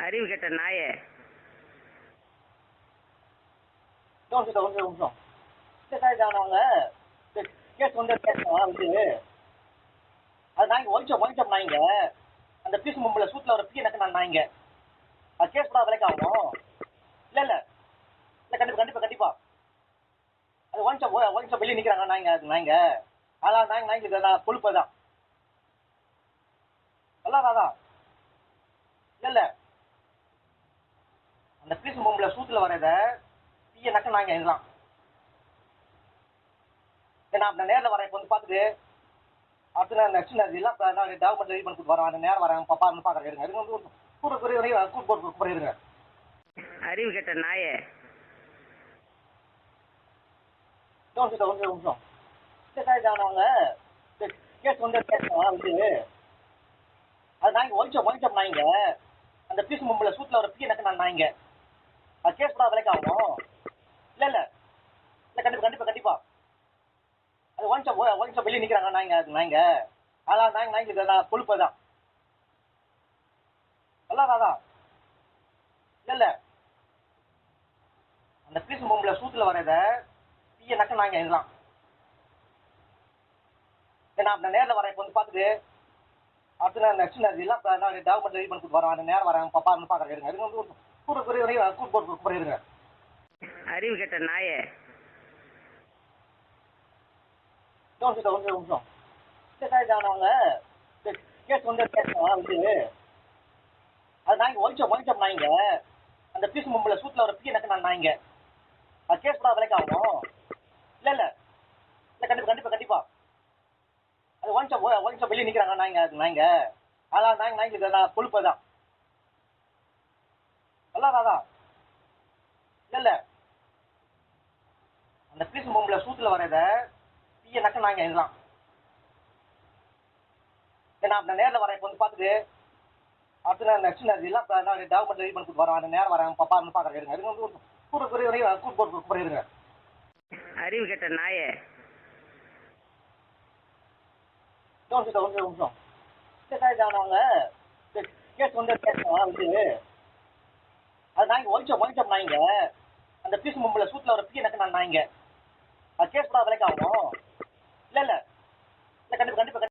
அறிவு கெட்ட நாயே. ஒரு நிமிஷம் அவங்க கேஸ் வந்து அது நாய்ங்க ஒழிச்சோம் நாய்ங்க. அந்த பீஸ் மும்பில் சூட்டில் ஒரு பீ எனக்கு நான் நாய்ங்க. அது கேஸ் கூட விலைக்கு ஆகும். இல்லை இல்லை இல்லை கண்டிப்பாக அது ஒழிச்சம் வெளியே நிற்கிறாங்க நாய்ங்க. அது நாய்ங்க அதெல்லாம் நாய்ங்களுக்கு நான் கொழுப்பு தான் எல்லாம் அதான். இல்லை அந்த பீஸ் மும்பில் சூட்டில் வரத பீய நக்க நாய்ங்க இதெல்லாம். நான் நேரில் வரேன் இப்போ வந்து பார்த்துட்டு அடுத்து நான் நெக்ஸ்ட் எல்லாம் நான் டாக்குமெண்ட் ரெடி பண்ணி கொடுத்து வரேன். அந்த நேரம் வரேன் பாப்பான்னு பார்க்குறேன். இருங்க இருங்க வந்து கூட்டு இருங்க. அறிவு கெட்ட நாயே. ஒரு நிமிஷம் அவங்க கேஸ் வந்து அது நாய்ங்க ஒழிச்சோம் நாய்ங்க. அந்த பீஸ் மும்பில் சூட்டில் ஒரு பீ எனக்கு நான் நாய்ங்க. அது கேஸ் கூட விலைக்கு ஆகும். இல்லை இல்லை இல்லை கண்டிப்பாக அது ஒழிச்சம் வெளியே நிற்கிறாங்க நாய்ங்க. அது நாய்ங்க அதெல்லாம் நாய்ங்களுக்கு நான் கொழுப்பு தான் எல்லாம் அதான். இல்லை அந்த பீஸ் மும்பில் சூட்டில் வரத பீய நக்க நாய்ங்க இதெல்லாம். நான் நேரில் வரேன் இப்போ வந்து பார்த்துட்டு அடுத்து நான் நெக்ஸ்ட் எல்லாம் நான் டாக்குமெண்ட் ரெடி பண்ணி கொடுத்து வரேன். அந்த நேரம் வரேன் பாப்பான்னு பார்க்குறேன். இருங்க இருங்க வந்து கூட்டு இருங்க. அறிவு கெட்ட நாயே. ஒரு நிமிஷம் அவங்க கேஸ் வந்து அது நாய்ங்க ஒழிச்சோம் நாய்ங்க. அந்த பீஸ் மும்பில் சூட்டில் ஒரு பீ எனக்கு நான் நாய்ங்க. அது கேஸ் கூட விலைக்கு ஆகும். இல்லை இல்லை இல்லை கண்டிப்பாக அது ஒழிச்சம் வெளியே நிற்கிறாங்க நாய்ங்க. அது நாய்ங்க அதெல்லாம் நாய்ங்களுக்கு நான் கொழுப்பு தான் எல்லாம் அதான். இல்லை அந்த பீஸ் மும்பில் சூட்டில் வரத பீய நக்க நாய்ங்க இதெல்லாம். நான் நேரில் வரேன் இப்போ வந்து பார்த்துட்டு அடுத்து நான் நெக்ஸ்ட் எல்லாம் நான் டாக்குமெண்ட் ரெடி பண்ணி கொடுத்து வரேன். அந்த நேரம் வரேன் பாப்பான்னு பார்க்குறேன். இருங்க இருங்க வந்து கூட்டு இருங்க. அறிவு கெட்ட நாயே. ஒரு நிமிஷம் அவங்க கேஸ் வந்து அது நாய்ங்க ஒழிச்சோம் நாய்ங்க. அந்த பீஸ் மும்பில் சூட்டில் ஒரு பீ எனக்கு நான் நாய்ங்க. அது கேஸ் கூட விலைக்கு ஆகும். இல்லை இல்லை இல்லை கண்டிப்பாக